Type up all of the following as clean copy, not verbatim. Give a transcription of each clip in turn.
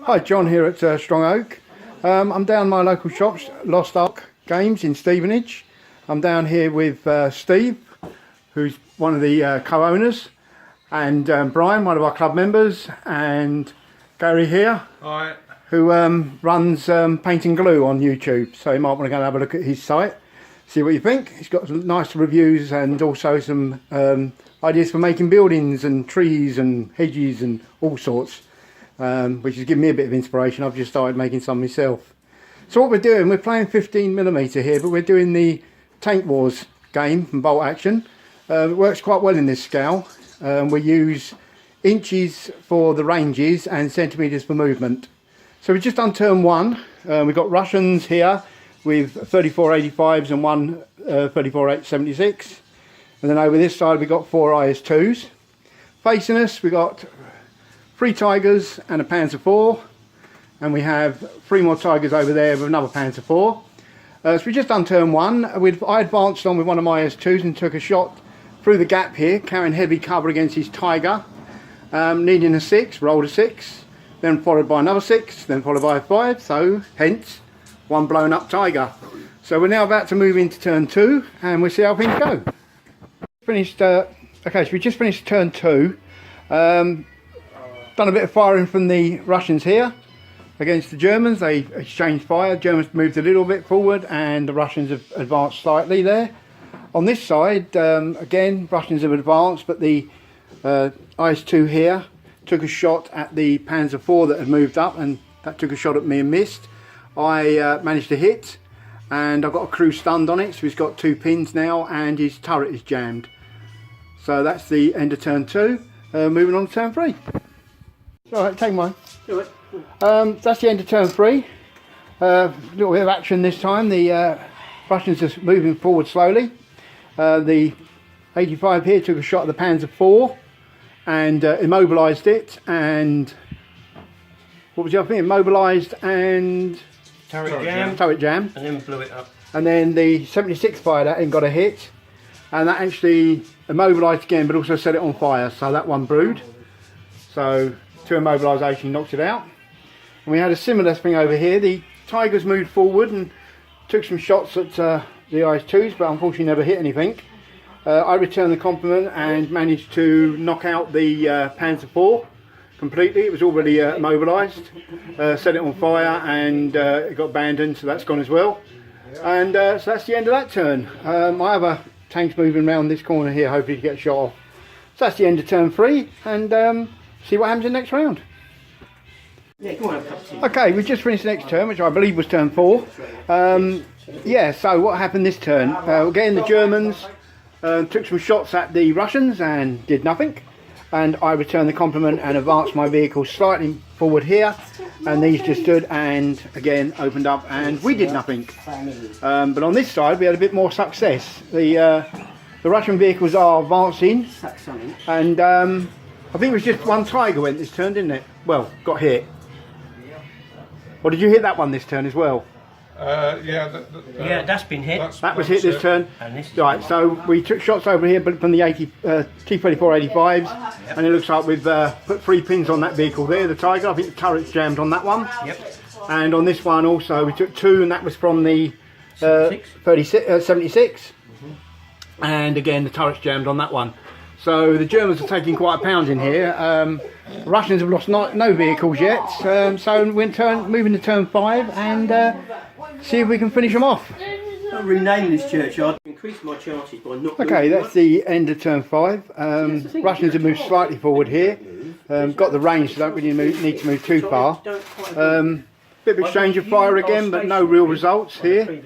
Hi, John here at Strong Oak. I'm down my local shop, Lost Ark Games in Stevenage. I'm down here with Steve, who's one of the co-owners, and Brian, one of our club members, and Gary here, Hi. who runs Paint and Glue on YouTube. So you might want to go and have a look at his site, see what you think. He's got some nice reviews and also some ideas for making buildings and trees and hedges and all sorts. Which has given me a bit of inspiration. I've just started making some myself. So what we're doing, we're playing 15mm here, but we're doing the Tank Wars game from Bolt Action. It works quite well in this scale. We use inches for the ranges and centimetres for movement. So we've just done turn one. We've got Russians here with 3485s and one 3476. And then over this side we've got 4 IS2s. Facing us we've got 3 Tigers and a Panzer IV, and we have 3 more Tigers over there with another Panzer IV. So we've just done turn one. I advanced on with one of my IS2s and took a shot through the gap here, carrying heavy cover against his Tiger, needing a 6, rolled a 6, then followed by another 6, then followed by a 5, so hence one blown up Tiger. So we're now about to move into turn 2 and we'll see how things go. Finished. Okay, so we just finished turn 2. Done a bit of firing from the Russians here against the Germans. They exchanged fire. Germans moved a little bit forward and the Russians have advanced slightly there. On this side, again, Russians have advanced, but the IS-2 here took a shot at the Panzer IV that had moved up, and that took a shot at me and missed. I managed to hit, and I've got a crew stunned on it, so he's got 2 pins now, and his turret is jammed. So that's the end of turn 2. Moving on to turn 3. Alright, take mine. Do it. That's the end of turn 3. A little bit of action this time. The Russians are moving forward slowly. The 85 here took a shot at the Panzer IV and immobilised it, and what was the other thing? Immobilised and turret jam. And then blew it up. And then the 76 fired at it and got a hit, and that actually immobilised again, but also set it on fire, so that one brewed. So 2 immobilisation knocked it out. And we had a similar thing over here. The Tigers moved forward and took some shots at the IS-2s, but unfortunately never hit anything. I returned the compliment and managed to knock out the Panzer IV completely. It was already immobilised. Set it on fire and it got abandoned, so that's gone as well. And so that's the end of that turn. My other tank's moving around this corner here, hoping to get shot off. So that's the end of turn 3, and see what happens in the next round. Yeah, go on, okay, we've just finished the next turn, which I believe was turn 4. Yeah, so what happened this turn? Again, the Germans took some shots at the Russians and did nothing. And I returned the compliment and advanced my vehicle slightly forward here. And these just stood and again opened up and we did nothing. But on this side, we had a bit more success. The Russian vehicles are advancing, and I think it was just one Tiger went this turn, didn't it? Well, got hit. Or did you hit that one this turn as well? Yeah, that's been hit. That was hit this turn. Right, so we took shots over here from the T-3485s, and it looks like we've put 3 pins on that vehicle there, the Tiger. I think the turret's jammed on that one. Yep. And on this one also, we took 2, and that was from the 76. And again, the turret's jammed on that one. So the Germans are taking quite a pounding here. Russians have lost no vehicles yet, so we're moving to turn 5 and see if we can finish them off. I'll rename this churchyard. Increase my chances by not. Okay, that's the end of turn 5. Russians have moved slightly forward here. Got the range, so don't really need to move too far. Bit of exchange of fire again, but no real results here.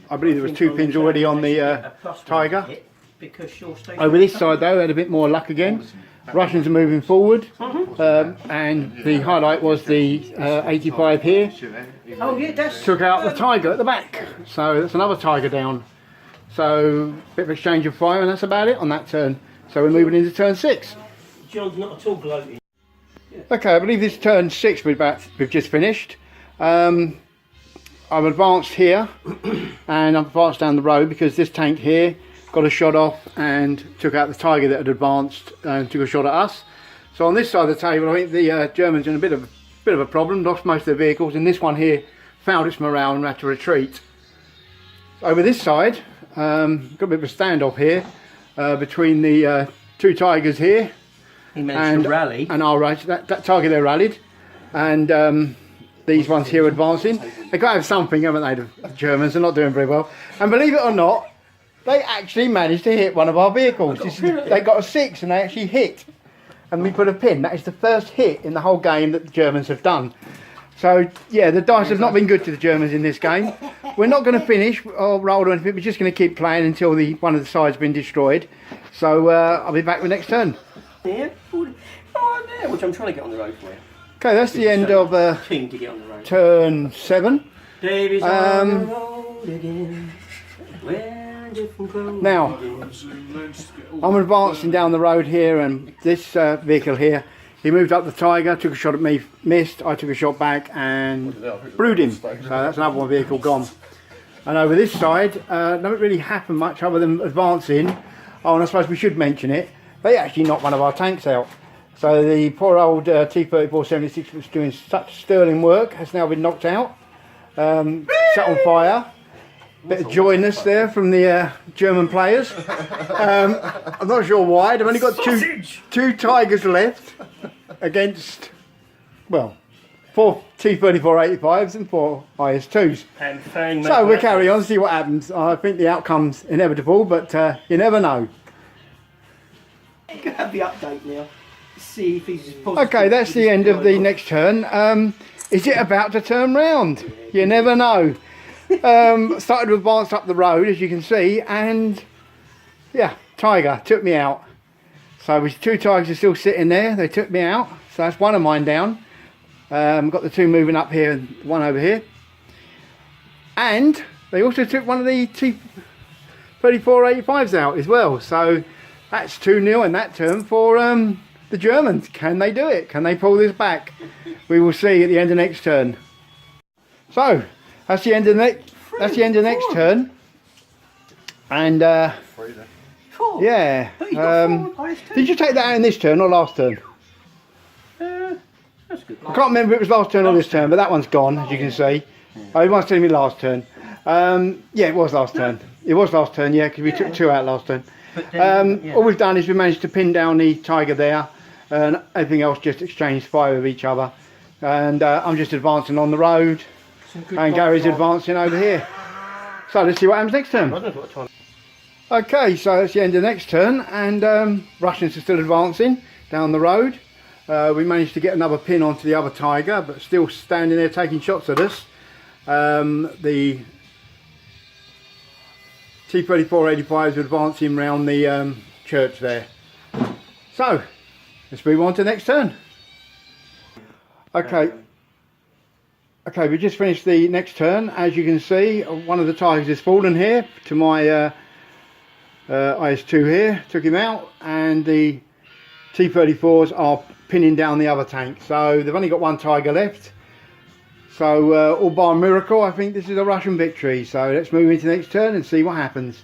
I believe there was 2 pins already on the Tiger. Over this side though, had a bit more luck again. Russians are moving forward, and the highlight was the 85 here. Oh yeah, took out the Tiger at the back, so that's another Tiger down. So bit of exchange of fire, and that's about it on that turn. So we're moving into turn 6. John's not at all gloating. Okay, I believe this turn 6 we've just finished. I've advanced here and I've advanced down the road because this tank here got a shot off and took out the Tiger that had advanced and took a shot at us. So on this side of the table, I think the Germans are in a bit of a problem, lost most of their vehicles, and this one here fouled its morale and had to retreat. Over this side, got a bit of a standoff here between the two Tigers here. He managed to rally. And our right, that Tiger there rallied, and these ones here advancing. They've got to have something, haven't they, the Germans? They're not doing very well. And believe it or not, they actually managed to hit one of our vehicles. They got a 6 and they actually hit. And we put a pin. That is the first hit in the whole game that the Germans have done. So, yeah, the dice have not been good to the Germans in this game. We're not going to finish or roll or anything. We're just going to keep playing until one of the sides has been destroyed. So, I'll be back with next turn. Yeah, oh, there, which I'm trying to get on the road for you. Okay, that's the end of Keen to get on the road. turn 7. Davy's on the road again. Now, I'm advancing down the road here, and this vehicle here, he moved up the Tiger, took a shot at me, missed, I took a shot back and brewed him. So that's another one vehicle gone. And over this side, nothing really happened much other than advancing. Oh, and I suppose we should mention it, they actually knocked one of our tanks out. So the poor old T-34-76 was doing such sterling work, has now been knocked out, set on fire. Bit of joyness there from the German players. I'm not sure why. They've only got two Tigers left against, well, 4 T-34-85s and 4 IS-2s. So we'll carry on, see what happens. I think the outcome's inevitable, but you never know. You can have the update now. See if he's positive. Okay, that's the end of the next turn. Is it about to turn round? You never know. Started to advance up the road, as you can see, and yeah, Tiger took me out. So with 2 Tigers are still sitting there, they took me out. So that's one of mine down. Got the 2 moving up here and 1 over here. And they also took one of the T-34-85s out as well. So that's 2-0 in that turn for the Germans. Can they do it? Can they pull this back? We will see at the end of next turn. So that's the end of the next turn. And yeah. Did you take that out in this turn or last turn? That's good. I can't remember if it was last turn or this turn, but that one's gone, as you can see. Oh, he was telling me last turn. Yeah, it was last turn. It was last turn, yeah, because we took 2 out last turn. All we've done is we managed to pin down the Tiger there, and everything else just exchanged fire with each other. And I'm just advancing on the road, and Gary's advancing over here. So let's see what happens next turn. Okay, so that's the end of the next turn, and Russians are still advancing down the road. We managed to get another pin onto the other Tiger, but still standing there taking shots at us. The T-34-85s are advancing round the church there. So let's move on to the next turn. Okay, we just finished the next turn. As you can see, one of the Tigers has fallen here to my IS-2 here, took him out, and the T-34s are pinning down the other tank. So they've only got 1 Tiger left. So all by a miracle, I think this is a Russian victory. So let's move into the next turn and see what happens.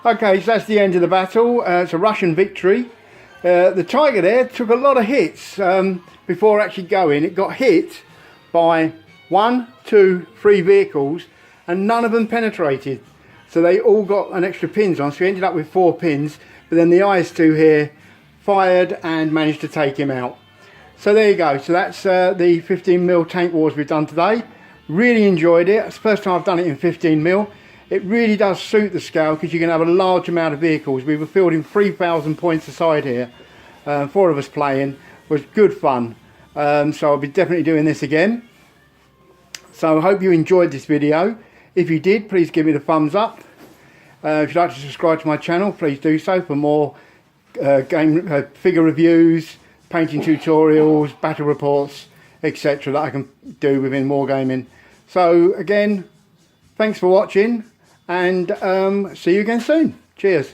Okay, so that's the end of the battle. It's a Russian victory. The Tiger there took a lot of hits before actually going. It got hit by 1, 2, 3 vehicles, and none of them penetrated. So they all got an extra pins on, so we ended up with 4 pins. But then the IS-2 here fired and managed to take him out. So there you go. So that's the 15mm tank wars we've done today. Really enjoyed it. It's the first time I've done it in 15mm. It really does suit the scale because you can have a large amount of vehicles. We were fielding 3,000 points aside here. 4 of us playing. It was good fun. So I'll be definitely doing this again. So I hope you enjoyed this video. If you did, please give me the thumbs up. If you'd like to subscribe to my channel, please do so for more figure reviews, painting tutorials, battle reports, etc. that I can do within Wargaming. So again, thanks for watching, and see you again soon. Cheers.